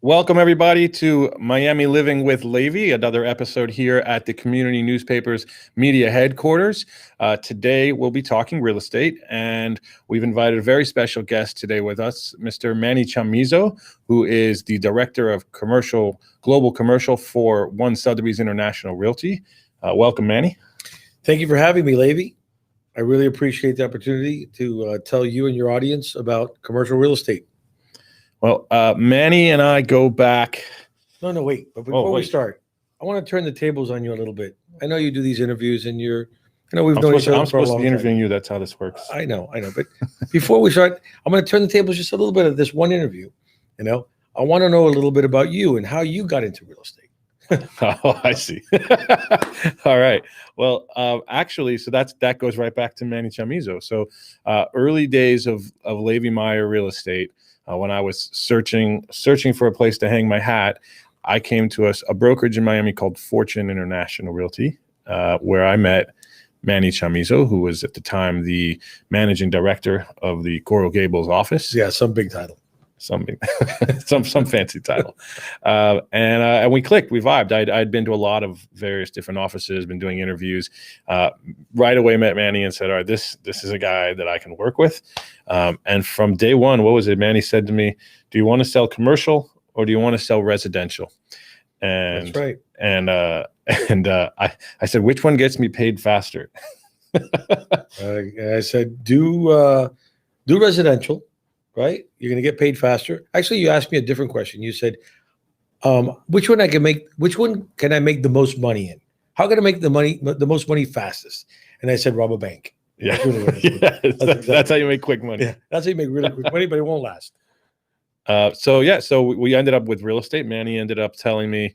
Welcome, everybody, to Miami Living with Levi, another episode here at the Community Newspapers Media Headquarters. Today, we'll be talking real estate, and we've invited a very special guest today with us, Mr. Manny Chamizo, who is the Director of Global Commercial for One Sotheby's International Realty. Welcome, Manny. Thank you for having me, Levi. I really appreciate the opportunity to tell you and your audience about commercial real estate. Well, Manny and I go back. No, wait. But before we start, I want to turn the tables on you a little bit. I know you do these interviews, and we've known each other for a long time. I'm supposed to be interviewing you. That's how this works. I know. But before we start, I'm going to turn the tables just a little bit of this one interview. I want to know a little bit about you and how you got into real estate. Oh, I see. All right. Well, actually, so that goes right back to Manny Chamizo. So early days of Levi Meyer Real Estate. When I was searching for a place to hang my hat, I came to a brokerage in Miami called Fortune International Realty, where I met Manny Chamizo, who was at the time the managing director of the Coral Gables office. Yeah, some big title. Some fancy title. And we clicked, we vibed. I'd been to a lot of various different offices, been doing interviews. Right away met Manny and said, all right, this is a guy that I can work with. And from day one, what was it? Manny said to me, do you want to sell commercial or do you want to sell residential? And that's right. And I said, which one gets me paid faster? I said, do residential. Right? You're going to get paid faster. Actually, you asked me a different question. You said, which one can I make the most money in? How can I make the most money fastest? And I said, rob a bank. Yeah. That's how you make quick money. Yeah, that's how you make really quick money, but it won't last. So we ended up with real estate. Manny ended up telling me,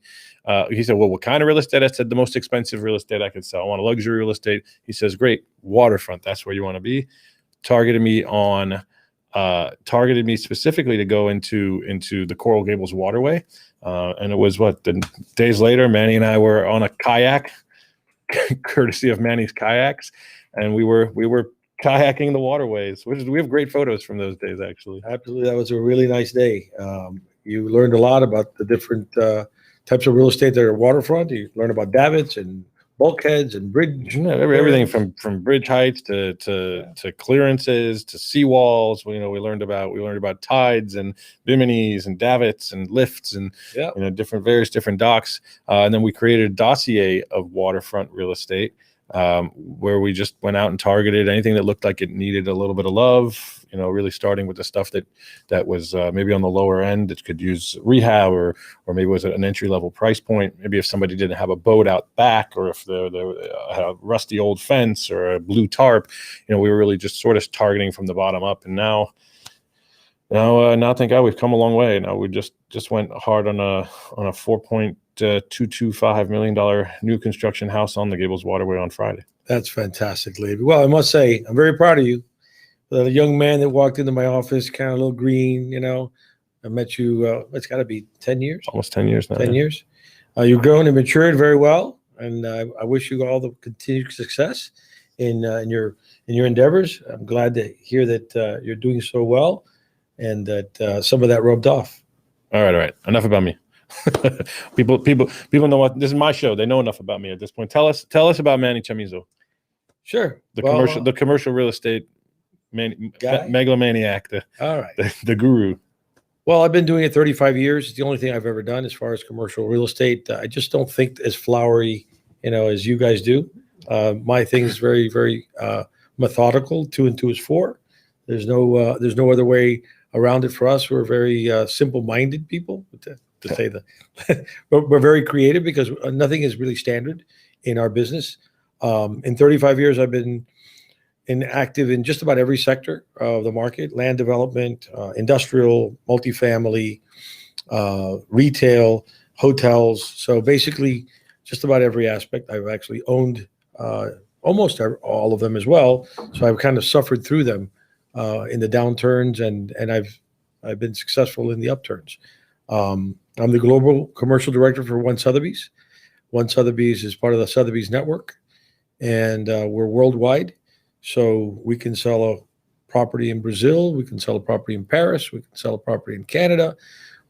he said, well, what kind of real estate? I said, the most expensive real estate I could sell. I want a luxury real estate. He says, great, waterfront. That's where you want to be. Targeted me specifically to go into the Coral Gables waterway. And it was days later, Manny and I were on a kayak, courtesy of Manny's kayaks. And we were kayaking the waterways, we have great photos from those days, actually. Absolutely. That was a really nice day. You learned a lot about the different types of real estate that are waterfront. You learned about davits and bulkheads and bridge. Yeah, everything from bridge heights to clearances to seawalls. We learned about tides and biminies and davits and lifts and various different docks. And then we created a dossier of waterfront real estate, where we just went out and targeted anything that looked like it needed a little bit of love, really starting with the stuff that was maybe on the lower end that could use rehab or maybe was at an entry-level price point. Maybe if somebody didn't have a boat out back or if they had a rusty old fence or a blue tarp, we were really just sort of targeting from the bottom up. And now thank God we've come a long way. Now we just went hard on a $4.225 million new construction house on the Gables Waterway on Friday. That's fantastic, Levi. Well, I must say, I'm very proud of you. The young man that walked into my office, kind of a little green, I met you, it's got to be 10 years. Almost 10 years now. 10 years. You've grown and matured very well. And I wish you all the continued success in your endeavors. I'm glad to hear that you're doing so well and that some of that rubbed off. All right. Enough about me. People know what this is my show. They know enough about me at this point. Tell us about Manny Chamizo. Sure. The commercial real estate megalomaniac, the guru. Well, I've been doing it 35 years. It's the only thing I've ever done as far as commercial real estate. I just don't think as flowery, as you guys do. My thing is very, very methodical. 2 and 2 is 4. There's no other way around it for us. We're very simple-minded people, to say that. We're very creative because nothing is really standard in our business. In 35 years, I've been active in just about every sector of the market: land development, industrial, multifamily, retail, hotels. So basically, just about every aspect. I've actually owned almost all of them as well. So I've kind of suffered through them in the downturns, and I've been successful in the upturns. I'm the global commercial director for One Sotheby's. One Sotheby's is part of the Sotheby's network, and we're worldwide. So we can sell a property in Brazil, we can sell a property in Paris, we can sell a property in Canada.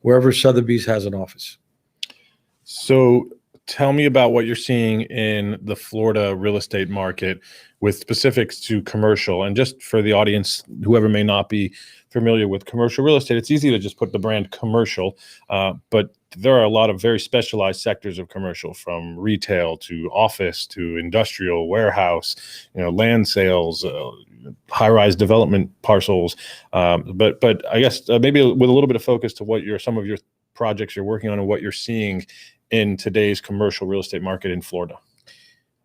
wherever Sotheby's has an office. So tell me about what you're seeing in the Florida real estate market with specifics to commercial. And just for the audience, whoever may not be familiar with commercial real estate, it's easy to just put the brand commercial, but there are a lot of very specialized sectors of commercial, from retail to office to industrial, warehouse, land sales, high-rise development parcels. But I guess maybe with a little bit of focus to what some of your projects you're working on and what you're seeing in today's commercial real estate market in Florida.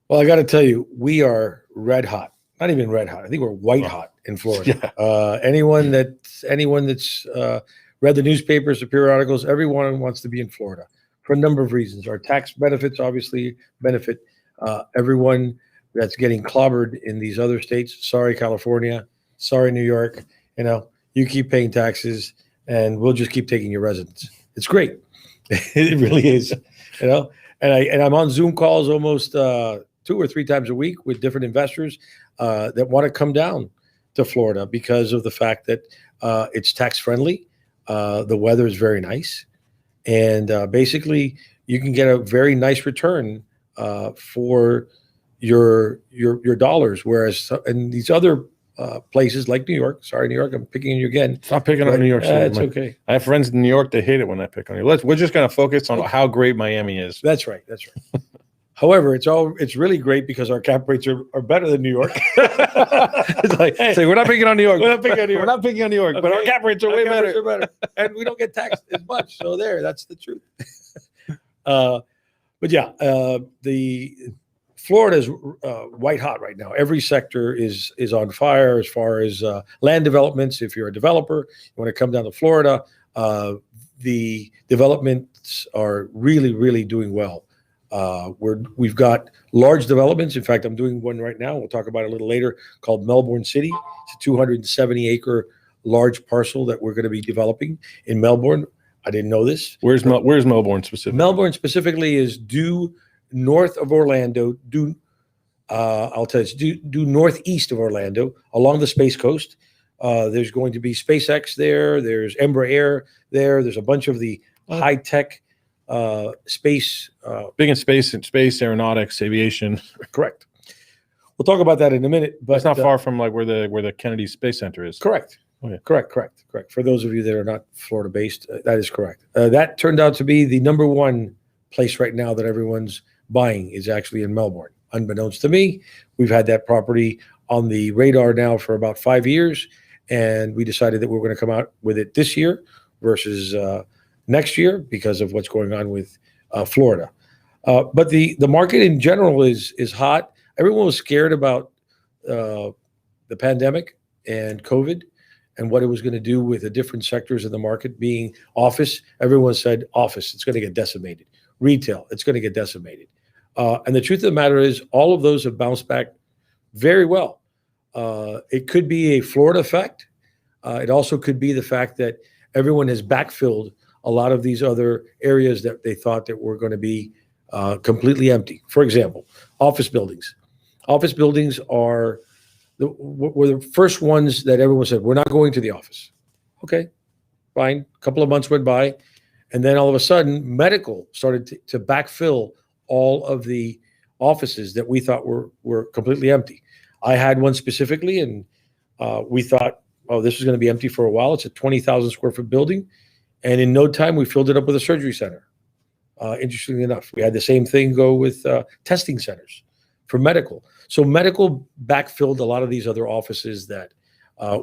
Well, I got to tell you, we are red hot. Not even red hot. I think we're white hot in Florida. Yeah. Anyone that's read the newspapers, the periodicals, everyone wants to be in Florida for a number of reasons. Our tax benefits obviously benefit everyone that's getting clobbered in these other states. Sorry, California. Sorry, New York. You keep paying taxes, and we'll just keep taking your residence. It's great. It really is. And I'm on Zoom calls almost 2 or 3 times a week with different investors that want to come down to Florida because of the fact that it's tax friendly. The weather is very nice, and basically you can get a very nice return for your dollars. Whereas in these other places like New York, sorry, New York, I'm picking on you again. Stop picking on New York. It's okay. I have friends in New York. They hate it when I pick on you. We're just going to focus on how great Miami is. That's right. However, it's really great because our cap rates are better than New York. It's like, hey, we're not picking on New York. We're not picking on New York, okay. But our cap rates are way better. And we don't get taxed as much. So that's the truth. But yeah, the Florida's white hot right now. Every sector is on fire as far as land developments. If you're a developer, you want to come down to Florida, the developments are really, really doing well. We've got large developments. In fact, I'm doing one right now. We'll talk about it a little later, called Melbourne City. It's a 270-acre large parcel that we're going to be developing in Melbourne. I didn't know this. Where's Melbourne specifically? Melbourne specifically is due north of Orlando. I'll tell you, due northeast of Orlando, along the Space Coast. There's going to be SpaceX there. There's Embraer there. There's a bunch of the high-tech space, big in space, aeronautics, aviation. Correct. We'll talk about that in a minute, but it's not far from like where the Kennedy Space Center is. Correct. Okay. Correct. For those of you that are not Florida based, that is correct. That turned out to be the number one place right now that everyone's buying is actually in Melbourne. Unbeknownst to me, we've had that property on the radar now for about 5 years, and we decided that we were going to come out with it this year versus next year because of what's going on with Florida. But the market in general is hot. Everyone was scared about the pandemic and COVID and what it was going to do with the different sectors of the market. Being office, everyone said office, it's going to get decimated. Retail, it's going to get decimated. And the truth of the matter is all of those have bounced back very well. It could be a Florida effect. It also could be the fact that everyone has backfilled a lot of these other areas that they thought that were going to be completely empty. For example, office buildings. Office buildings were the first ones that everyone said, we're not going to the office. Okay, fine. A couple of months went by. And then all of a sudden, medical started to backfill all of the offices that we thought were completely empty. I had one specifically, and we thought, oh, this is going to be empty for a while. It's a 20,000 square foot building. And in no time, we filled it up with a surgery center. Interestingly enough, we had the same thing go with testing centers for medical. So medical backfilled a lot of these other offices that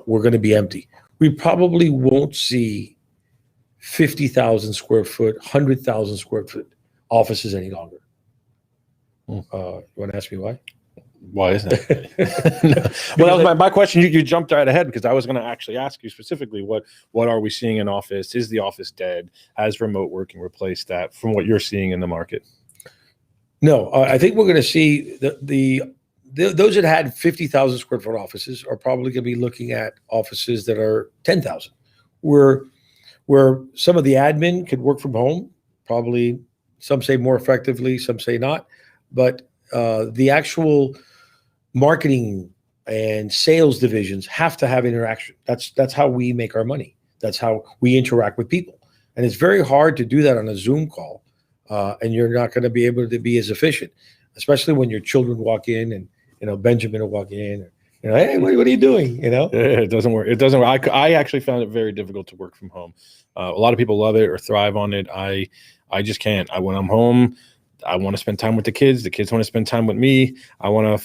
were going to be empty. We probably won't see 50,000 square foot, 100,000 square foot offices any longer. You want to ask me why? Why is that? Well, that was my question. You jumped right ahead because I was going to actually ask you specifically what are we seeing in office? Is the office dead? Has remote working replaced that from what you're seeing in the market? No, I think we're going to see those that had 50,000 square foot offices are probably going to be looking at offices that are 10,000, where some of the admin could work from home. Probably some say more effectively, some say not, but the actual marketing and sales divisions have to have interaction. That's how we make our money. That's how we interact with people. And it's very hard to do that on a Zoom call. And you're not going to be able to be as efficient, especially when your children walk in and, Benjamin will walk in. Hey, what are you doing? It doesn't work. It doesn't work. I actually found it very difficult to work from home. A lot of people love it or thrive on it. I just can't. When I'm home, I want to spend time with the kids. The kids want to spend time with me. I want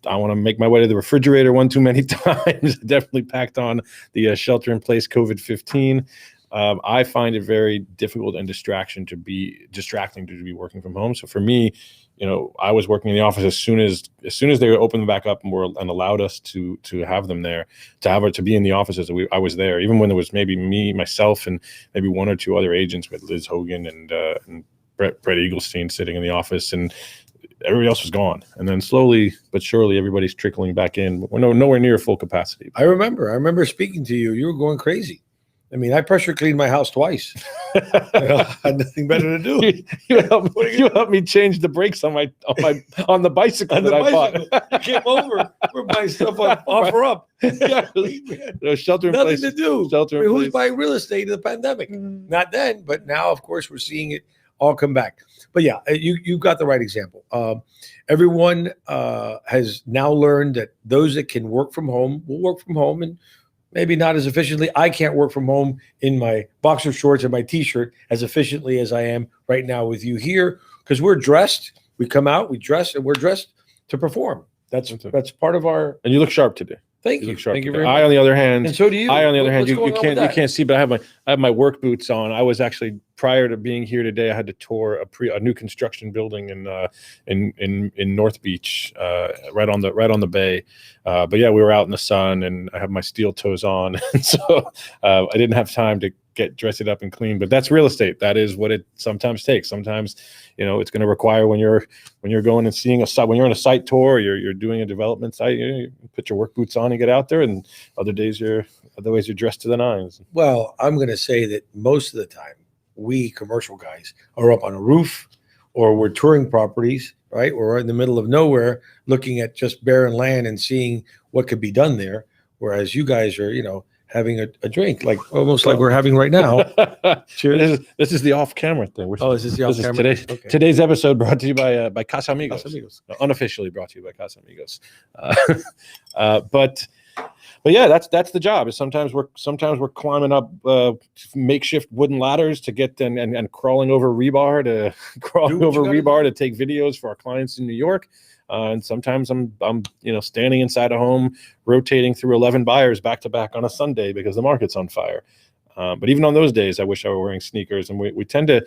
to make my way to the refrigerator one too many times. Definitely packed on the shelter-in-place COVID-15. I find it very difficult and distracting to be working from home. So for me, I was working in the office as soon as they opened back up and allowed us to have them there, to be in the offices. I was there, even when there was maybe me, myself, and maybe one or two other agents with Liz Hogan and Brett Eaglestein sitting in the office, and everybody else was gone. And then slowly but surely, everybody's trickling back in. But we're nowhere near full capacity. I remember speaking to you. You were going crazy. I mean, I pressure cleaned my house twice. I had nothing better to do. You helped me change the brakes on the bicycle I bought. You came over. We're buying stuff on OfferUp. Yeah, shelter in nothing place. To do. Shelter in who's place. buying real estate in the pandemic? Not then, but now, of course, we're seeing it all come back. But yeah, you got the right example. Everyone has now learned that those that can work from home will work from home, and maybe not as efficiently. I can't work from home in my boxer shorts and my T-shirt as efficiently as I am right now with you here, because we're dressed. We come out, we dress, and we're dressed to perform. That's part of our. And you look sharp today. Thank you. Thank you very much. On the other hand, and so do you. I, on the other hand, you can't see, but I have my work boots on. I was actually, prior to being here today, I had to tour a new construction building in North Beach, right on the bay. But yeah, we were out in the sun, and I have my steel toes on, and so I didn't have time to dress it up and clean. But that's real estate. That is what it sometimes takes. Sometimes, it's going to require when you're going and seeing a site, when you're on a site tour, or you're doing a development site, you put your work boots on and get out there. And other ways you're dressed to the nines. Well, I'm going to say that most of the time, we commercial guys are up on a roof, or we're touring properties, right? We're in the middle of nowhere, looking at just barren land and seeing what could be done there. Whereas you guys are, having a drink, almost like we're having right now. Cheers. This is the off-camera thing. This is the off-camera. Today's episode brought to you by Casamigos. Unofficially brought to you by Casamigos. But yeah, that's the job. Is sometimes we're climbing up makeshift wooden ladders to get and crawling over rebar to take videos for our clients in New York. And sometimes I'm standing inside a home, rotating through 11 buyers back to back on a Sunday because the market's on fire. But even on those days, I wish I were wearing sneakers. And we tend to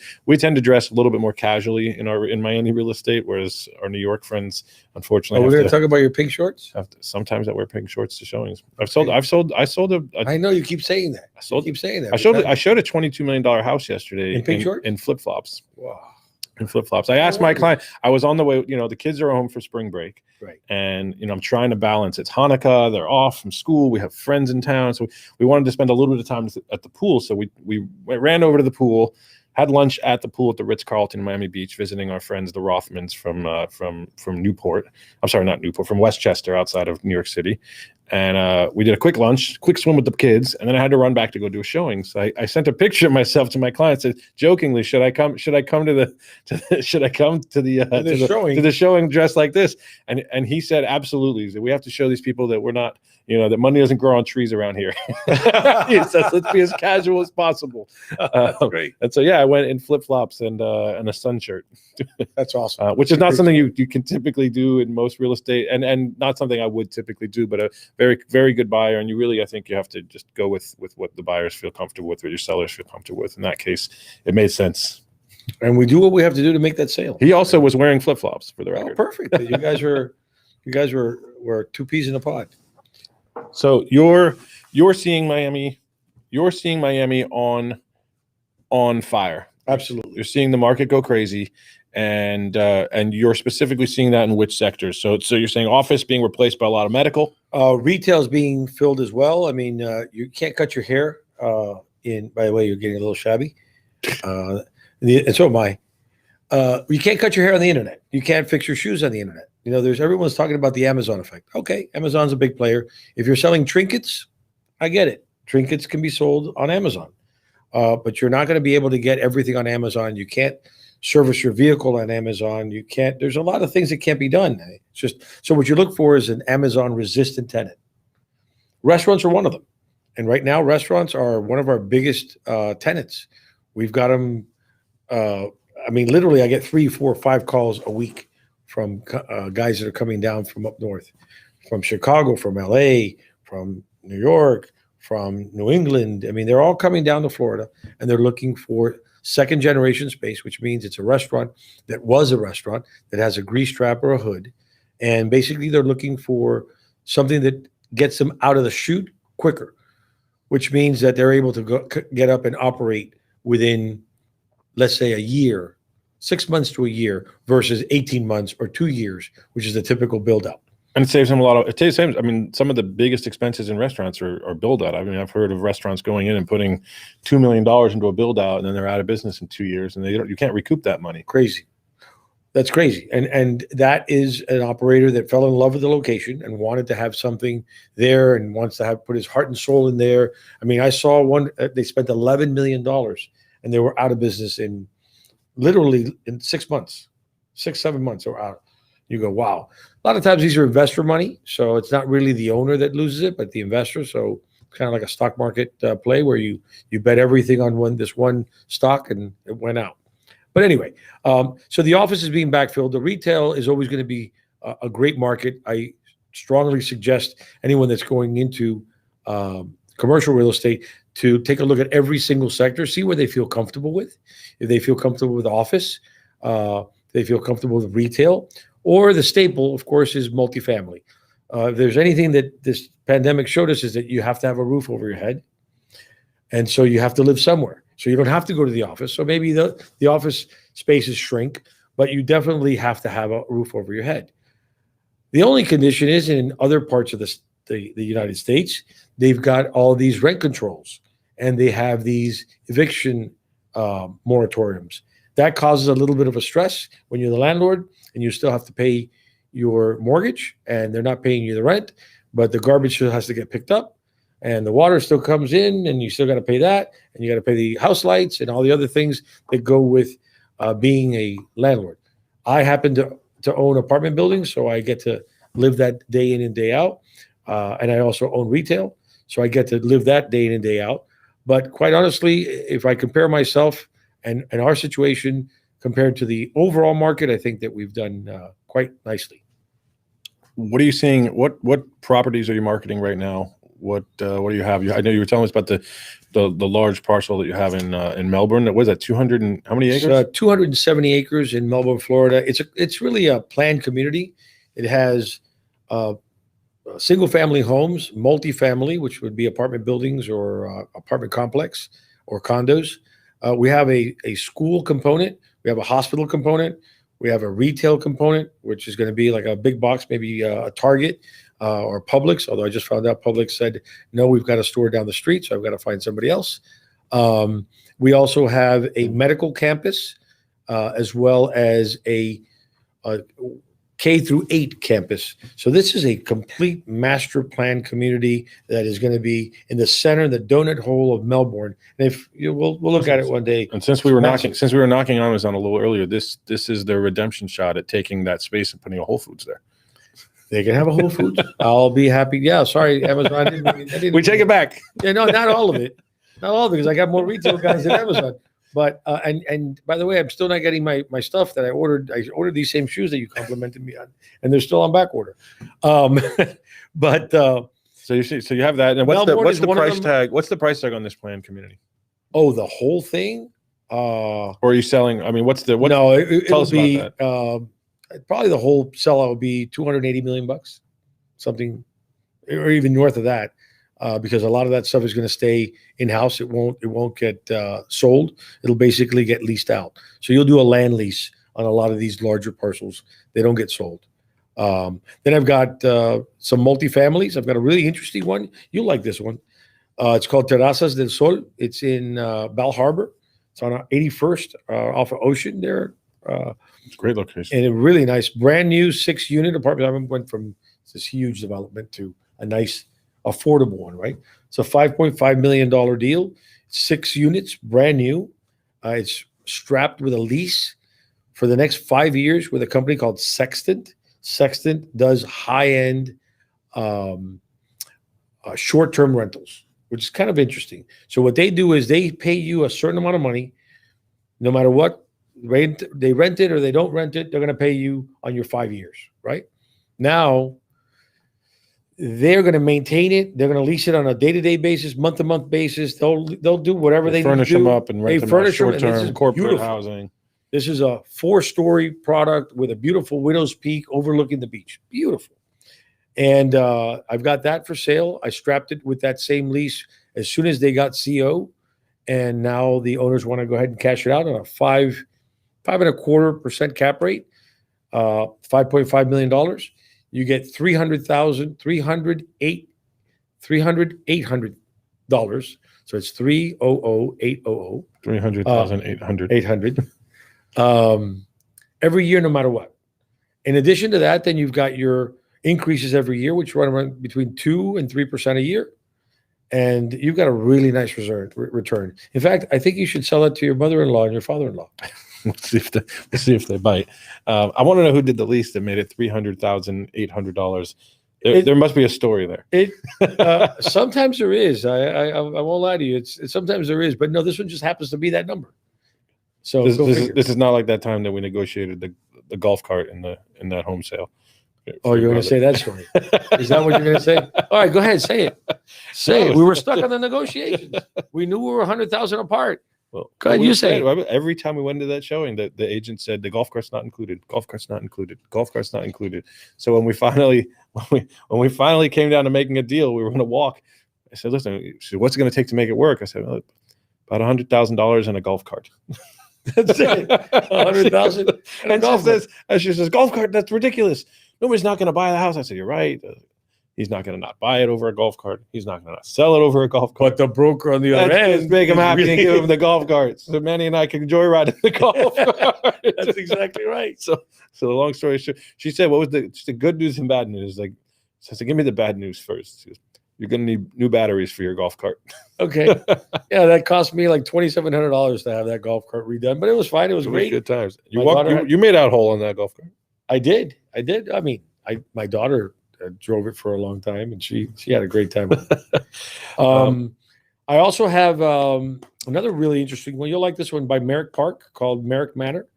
dress a little bit more casually in Miami real estate, whereas our New York friends, unfortunately, we're going to talk about your pink shorts. Sometimes I wear pink shorts to showings. I sold I know you keep saying that. I showed a $22 million house yesterday in pink shorts, in flip flops. Wow. In flip flops. I asked my client, I was on the way, the kids are home for spring break. Right. And, I'm trying to balance. It's Hanukkah. They're off from school. We have friends in town. So we wanted to spend a little bit of time at the pool. So we ran over to the pool, had lunch at the pool at the Ritz-Carlton in Miami Beach, visiting our friends, the Rothmans from Newport. I'm sorry, not Newport, from Westchester outside of New York City. And we did a quick lunch, quick swim with the kids, and then I had to run back to go do a showing. So I sent a picture of myself to my client, said jokingly, should I come to the showing dressed like this? And he said, absolutely. We have to show these people that we're not, that money doesn't grow on trees around here. He says, let's be as casual as possible. Great. And so, yeah, I went in flip flops and a sun shirt. That's awesome. Which is not something you can typically do in most real estate, and not something I would typically do, but a very, very good buyer. And I think you have to just go with what the buyers feel comfortable with, what your sellers feel comfortable with. In that case, it made sense. And we do what we have to do to make that sale. He also was wearing flip flops, for the record. Oh, perfect. You guys were two peas in a pod. So you're seeing Miami. You're seeing Miami on fire. Absolutely. You're seeing the market go crazy. And you're specifically seeing that in which sectors? So you're saying office being replaced by a lot of medical? Retail is being filled as well. I mean, you can't cut your hair. By the way, you're getting a little shabby. And so am I. You can't cut your hair on the internet. You can't fix your shoes on the internet. Everyone's talking about the Amazon effect. Okay, Amazon's a big player. If you're selling trinkets, I get it. Trinkets can be sold on Amazon. but you're not going to be able to get everything on Amazon. You can't service your vehicle on Amazon. You can't. There's a lot of things that can't be done. It's just so what you look for is an Amazon resistant tenant. Restaurants are one of them, and right now restaurants are one of our biggest tenants. We've got them. I mean, literally, I get 3, 4, 5 calls a week from guys that are coming down from up north, from Chicago, from LA, from New York, from New England. I mean, they're all coming down to Florida, and they're looking for second generation space, which means it's a restaurant that was a restaurant that has a grease trap or a hood. And basically, they're looking for something that gets them out of the chute quicker, which means that they're able to get up and operate within, let's say, a year, 6 months to a year versus 18 months or 2 years, which is the typical build out. And it saves them a lot of, it saves, I mean, some of the biggest expenses in restaurants are build out. I mean, I've heard of restaurants going in and putting $2 million into a build out, and then they're out of business in 2 years, and you can't recoup that money. Crazy. That's crazy. And that is an operator that fell in love with the location and wanted to have something there and wants to put his heart and soul in there. I mean, I saw one, they spent $11 million and they were out of business in literally in 6 months, 6, 7 months they were out. You go, wow. A lot of times these are investor money. So it's not really the owner that loses it, but the investor. So it's kind of like a stock market play where you bet everything on this one stock and it went out. But anyway, so the office is being backfilled. The retail is always going to be a great market. I strongly suggest anyone that's going into commercial real estate to take a look at every single sector, see where they feel comfortable with. If they feel comfortable with office, they feel comfortable with retail, or the staple, of course, is multifamily. If there's anything that this pandemic showed us is that you have to have a roof over your head. And so you have to live somewhere. So you don't have to go to the office. So maybe the office spaces shrink, but you definitely have to have a roof over your head. The only condition is in other parts of the United States, they've got all these rent controls and they have these eviction moratoriums. That causes a little bit of a stress when you're the landlord and you still have to pay your mortgage and they're not paying you the rent, but the garbage still has to get picked up and the water still comes in and you still got to pay that and you got to pay the house lights and all the other things that go with being a landlord. I happen to own apartment buildings, so I get to live that day in and day out. And I also own retail, so I get to live that day in and day out. But quite honestly, if I compare myself and our situation compared to the overall market, I think that we've done quite nicely. What are you seeing? What properties are you marketing right now? What do you have? I know you were telling us about the large parcel that you have in Melbourne. What is that? 200 and how many acres? It's 270 acres in Melbourne, Florida. It's really a planned community. It has single family homes, multifamily, which would be apartment buildings or apartment complex or condos. We have a school component. We have a hospital component. We have a retail component, which is going to be like a big box, maybe a Target or Publix. Although I just found out Publix said, no, we've got a store down the street, so I've got to find somebody else. We also have a medical campus as well as a K-8 campus. So this is a complete master plan community that is going to be in the center, the donut hole of Melbourne. And if we'll look at it one day. And since we were knocking Amazon a little earlier, this is their redemption shot at taking that space and putting a Whole Foods there. They can have a Whole Foods. I'll be happy. Yeah, sorry, Amazon. I didn't we take it back. Yeah, no, not all of it. Not all of it, because I got more retail guys than Amazon. But and by the way, I'm still not getting my stuff that I ordered. I ordered these same shoes that you complimented me on, and they're still on back order. But so you have that. And what's the price tag? What's the price tag on this planned community? Oh, the whole thing? Or are you selling? I mean, what? No, it'll be about that. Probably the whole sellout will be $280 million, something, or even north of that. Because a lot of that stuff is going to stay in-house. It won't get sold. It'll basically get leased out. So you'll do a land lease on a lot of these larger parcels. They don't get sold. Then I've got some multifamilies. I've got a really interesting one. You'll like this one. It's called Terrazas del Sol. It's in Bal Harbor. It's on 81st off of Ocean there. It's a great location. And a really nice, brand new 6-unit apartment. I went from this huge development to a nice, affordable one, right? It's a $5.5 million deal. 6 units, brand new. It's strapped with a lease for the next 5 years with a company called Sextant. Sextant does high-end short-term rentals, which is kind of interesting. So what they do is they pay you a certain amount of money, no matter what they rent it or they don't rent it, they're going to pay you on your 5 years, right? Now, they're going to maintain it. They're going to lease it on a day-to-day basis, month-to-month basis. They'll do whatever they furnish need to do. them up and rent them out short-term corporate housing. This is a 4-story product with a beautiful widow's peak overlooking the beach. Beautiful. And I've got that for sale. I strapped it with that same lease as soon as they got CO. And now the owners want to go ahead and cash it out on a 5.25% cap rate, $5.5 million. You get $800. So it's 300,800. 300,800. 800. Every year, no matter what. In addition to that, then you've got your increases every year, which run around between 2 and 3% a year. And you've got a really nice return. In fact, I think you should sell it to your mother-in-law and your father-in-law. Let's see if they bite. I want to know who did the lease that made it $300,800. There must be a story there. Sometimes there is. I won't lie to you. Sometimes there is, but no, this one just happens to be that number. So this is not like that time that we negotiated the golf cart in that home sale. Oh, you're going to say that story? Is that what you're going to say? All right, go ahead, say it. Say it. We were stuck on the negotiations. We knew we were 100,000 apart. Well, go ahead, you say it. Every time we went to that showing, the agent said the golf cart's not included. Golf cart's not included. Golf cart's not included. So when we finally came down to making a deal, we were going to walk. I said, "Listen, what's it going to take to make it work?" I said, "About $100,000 in a golf cart." That's it. 100,000. And she says, "Golf cart? That's ridiculous. Nobody's not going to buy the house." I said, "You're right. He's not going to not buy it over a golf cart. He's not going to sell it over a golf cart." But the broker on the other end, make him happy and give him the golf cart. So Manny and I can joyride in the golf cart. That's exactly right. So the long story short, she said, "What was the good news and bad news?" Like, so I said, "Give me the bad news first." She goes, "You're going to need new batteries for your golf cart." Okay. Yeah, that cost me like $2,700 to have that golf cart redone, but it was fine. It was great. Good times. You made out whole on that golf cart. I did. I mean, my daughter drove it for a long time, and she had a great time. I also have another really interesting one. You'll like this one by Merrick Park called Merrick Manor.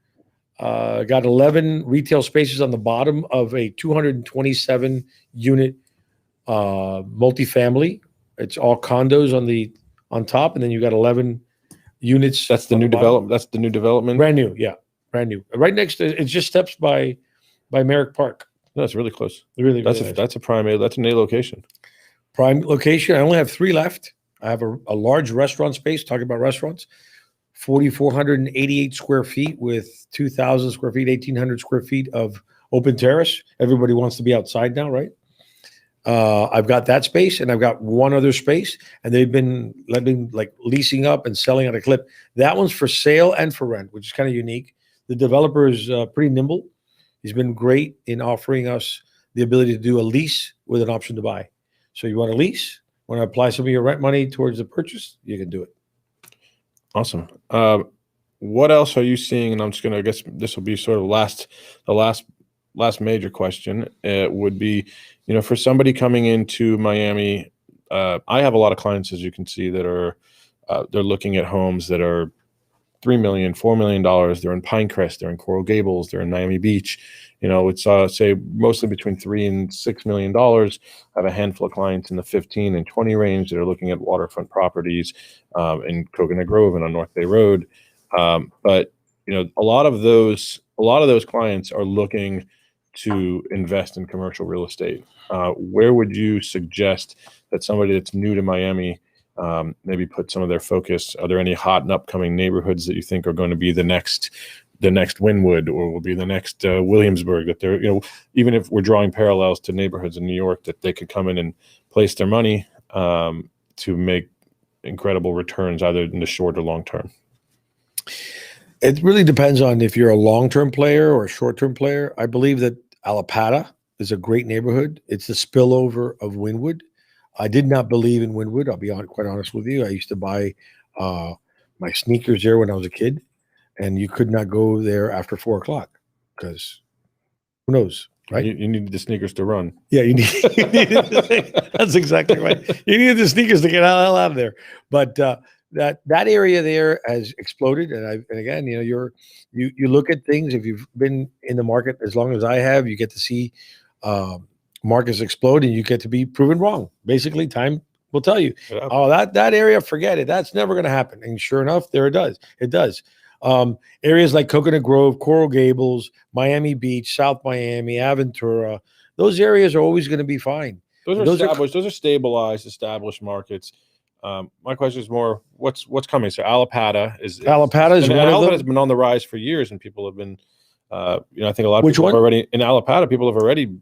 Got 11 retail spaces on the bottom of a 227 unit multifamily. It's all condos on top, and then you got 11 units. That's the new development. That's the new development. Brand new, yeah, brand new. Right next to it, just steps by Merrick Park. No, it's really close. Really, that's nice. That's a prime A. That's an A location. Prime location. I only have 3 left. I have a large restaurant space. Talking about restaurants, 4,488 square feet with 2,000 square feet, 1,800 square feet of open terrace. Everybody wants to be outside now, right? I've got that space, and I've got one other space, and they've been like leasing up and selling at a clip. That one's for sale and for rent, which is kind of unique. The developer is pretty nimble. He's been great in offering us the ability to do a lease with an option to buy. So you want to lease, want to apply some of your rent money towards the purchase, you can do it. Awesome. What else are you seeing? And I'm just going to, I guess this will be sort of the last major question. It would be, for somebody coming into Miami, I have a lot of clients, as you can see, that are, they're looking at homes that are $3 million, $4 million. They're in Pinecrest, they're in Coral Gables, they're in Miami Beach. It's say mostly between $3 and $6 million. I have a handful of clients in the 15 and 20 range that are looking at waterfront properties in Coconut Grove and on North Bay Road. But a lot of those clients are looking to invest in commercial real estate. Where would you suggest that somebody that's new to Miami maybe put some of their focus? Are there any hot and upcoming neighborhoods that you think are going to be the next Wynwood, or will be the next Williamsburg, that they're, even if we're drawing parallels to neighborhoods in New York, that they could come in and place their money to make incredible returns, either in the short or long term? It really depends on if you're a long-term player or a short-term player. I believe that Alapata is a great neighborhood. It's the spillover of Wynwood. I did not believe in Wynwood. I'll be quite honest with you. I used to buy my sneakers there when I was a kid, and you could not go there after 4 o'clock because who knows, right? You needed the sneakers to run. Yeah, you needed that's exactly right. You needed the sneakers to get the hell out of there. But that area there has exploded, and again, you look at things. If you've been in the market as long as I have, you get to see markets explode, and you get to be proven wrong. Basically, time will tell you. Yeah. Oh, that area, forget it. That's never going to happen. And sure enough, there it does. It does. Areas like Coconut Grove, Coral Gables, Miami Beach, South Miami, Aventura, those areas are always going to be fine. Those are established. Those are stabilized, established markets. My question is more, what's coming? So Alapata is Alapata's been on the rise for years, and people have been, I think a lot of people have already in Alapata. People have already,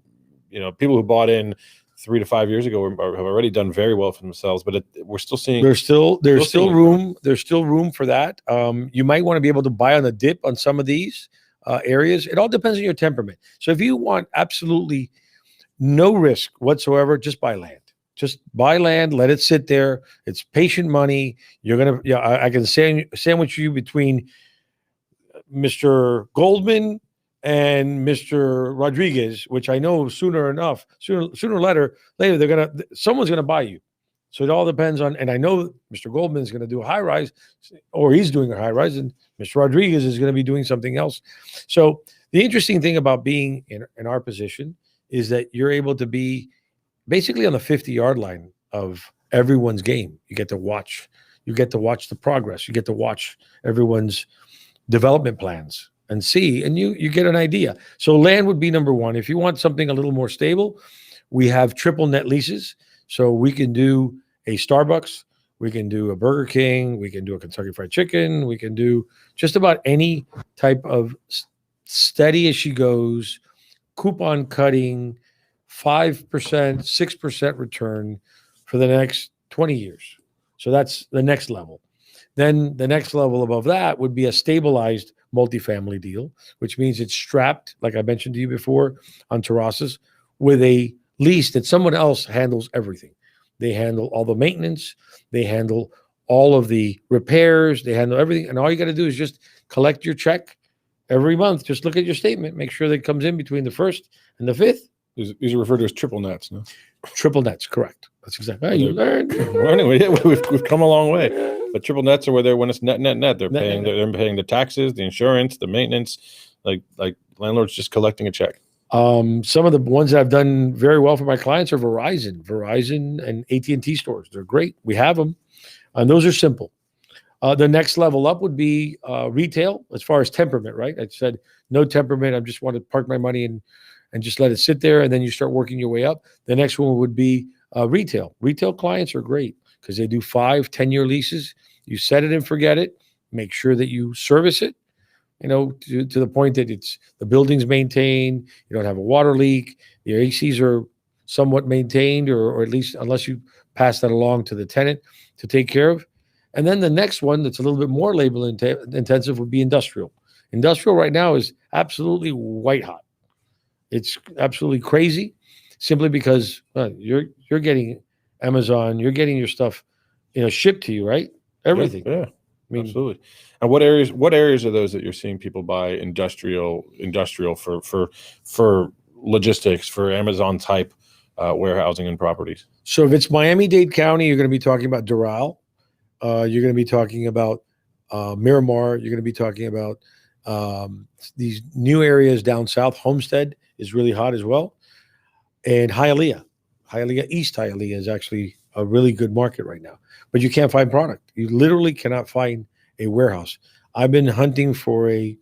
people who bought in 3 to 5 years ago have already done very well for themselves. But we're still seeing there's still room. There's still room for that. You might want to be able to buy on the dip on some of these areas. It all depends on your temperament. So if you want absolutely no risk whatsoever, just buy land. Just buy land, let it sit there. It's patient money. You're gonna, I can sandwich you between Mr. Goldman and Mr. Rodriguez, which I know sooner or later someone's gonna buy you. So it all depends on, and I know Mr. Goldman is gonna do a high rise, or he's doing a high rise, and Mr. Rodriguez is gonna be doing something else. So the interesting thing about being in our position is that you're able to be basically on the 50-yard line of everyone's game. You get to watch the progress. You get to watch everyone's development plans and see, and you get an idea. So land would be number one. If you want something a little more stable, we have triple net leases. So we can do a Starbucks, we can do a Burger King, we can do a Kentucky Fried Chicken, we can do just about any type of steady as she goes, coupon cutting, 5%, 6% return for the next 20 years. So that's the next level. Then the next level above that would be a stabilized multifamily deal, which means it's strapped, like I mentioned to you before, on terraces with a lease that someone else handles everything. They handle all the maintenance. They handle all of the repairs. They handle everything. And all you got to do is just collect your check every month. Just look at your statement. Make sure that it comes in between the 1st and the 5th. These are referred to as triple nets, no? Triple nets, correct. That's exactly right. You learned. Anyway, yeah, we've come a long way. But triple nets are where when it's net. They're paying the taxes, the insurance, the maintenance, like landlords just collecting a check. Some of the ones that I've done very well for my clients are Verizon and AT&T stores. They're great. We have them, and those are simple. The next level up would be retail, as far as temperament, right? I said no temperament. I just want to park my money and just let it sit there, and then you start working your way up. The next one would be retail. Retail clients are great because they do 5, 10-year leases. You set it and forget it. Make sure that you service it, to the point that the building's maintained. You don't have a water leak. Your ACs are somewhat maintained, or at least unless you pass that along to the tenant to take care of. And then the next one that's a little bit more labor intensive would be industrial. Industrial right now is absolutely white hot. It's absolutely crazy, simply because you're getting Amazon, you're getting your stuff, shipped to you, right? Everything. Yeah, absolutely. And what areas are those that you're seeing people buy industrial for logistics, for Amazon type warehousing and properties? So if it's Miami-Dade County, you're going to be talking about Doral. You're going to be talking about Miramar. You're going to be talking about these new areas down south. Homestead is really hot as well. And Hialeah, East Hialeah is actually a really good market right now. But you can't find product. You literally cannot find a warehouse. I've been hunting for a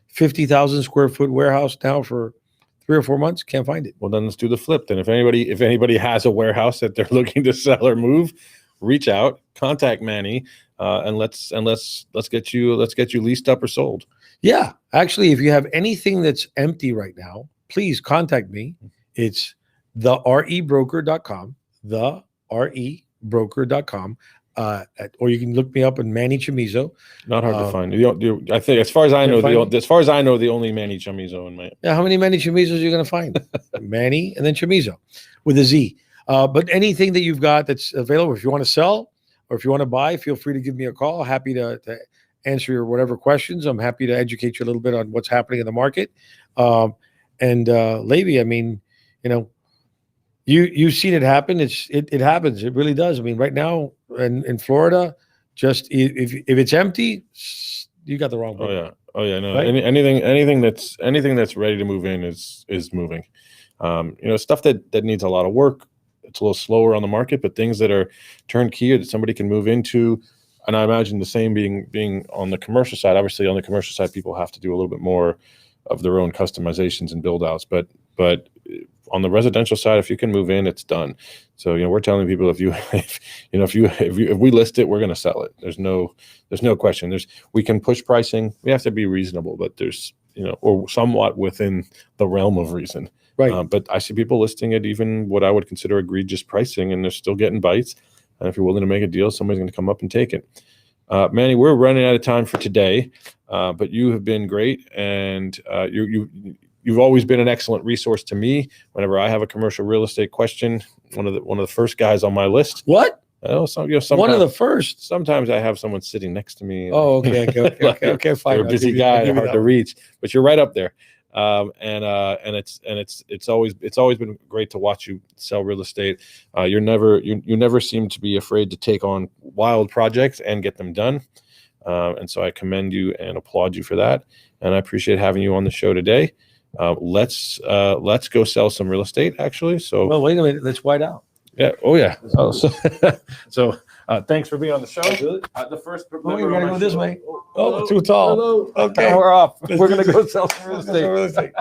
50,000 square foot warehouse now for 3 or 4 months. Can't find it. Well, then let's do the flip. Then if anybody has a warehouse that they're looking to sell or move, reach out, contact Manny, and let's get you leased up or sold. Yeah, actually, if you have anything that's empty right now, please contact me. It's therebroker.com, therebroker.com, or you can look me up in Manny Chamizo. Not hard to find. I think, as far as I know, the only Manny Chamizo in my. Yeah, how many Manny Chamizos are you going to find? Manny and then Chamizo with a Z. But anything that you've got that's available, if you want to sell, or if you want to buy, feel free to give me a call. Happy to answer your whatever questions. I'm happy to educate you a little bit on what's happening in the market. Levi, I mean, you've seen it happen. It happens. It really does. I mean, right now in Florida, just if it's empty, you got the wrong people. Oh yeah. No, right? anything that's ready to move in is moving. Stuff that needs a lot of work. It's a little slower on the market, but things that are turnkey that somebody can move into. And I imagine the same being on the commercial side. Obviously, on the commercial side, people have to do a little bit more of their own customizations and build outs. But on the residential side, if you can move in, it's done. So we're telling people if we list it, we're going to sell it. There's no question. We can push pricing. We have to be reasonable, but there's or somewhat within the realm of reason. Right. But I see people listing it even what I would consider egregious pricing, and they're still getting bites. And if you're willing to make a deal, somebody's going to come up and take it. Manny, we're running out of time for today, but you have been great, and you've always been an excellent resource to me whenever I have a commercial real estate question. One of the first guys on my list. What? Oh, one of the first. Sometimes I have someone sitting next to me. Oh, okay, fine. You're a busy guy, hard to reach, but you're right up there. It's always been great to watch you sell real estate. You never seem to be afraid to take on wild projects and get them done. And so I commend you and applaud you for that. And I appreciate having you on the show today. Let's go sell some real estate, actually. So, well, wait a minute. Let's white out. Yeah. Oh, yeah. Oh, so thanks for being on the show. The first. We gotta go this way. Oh, too tall. Okay, we're off. We're gonna go sell some real estate.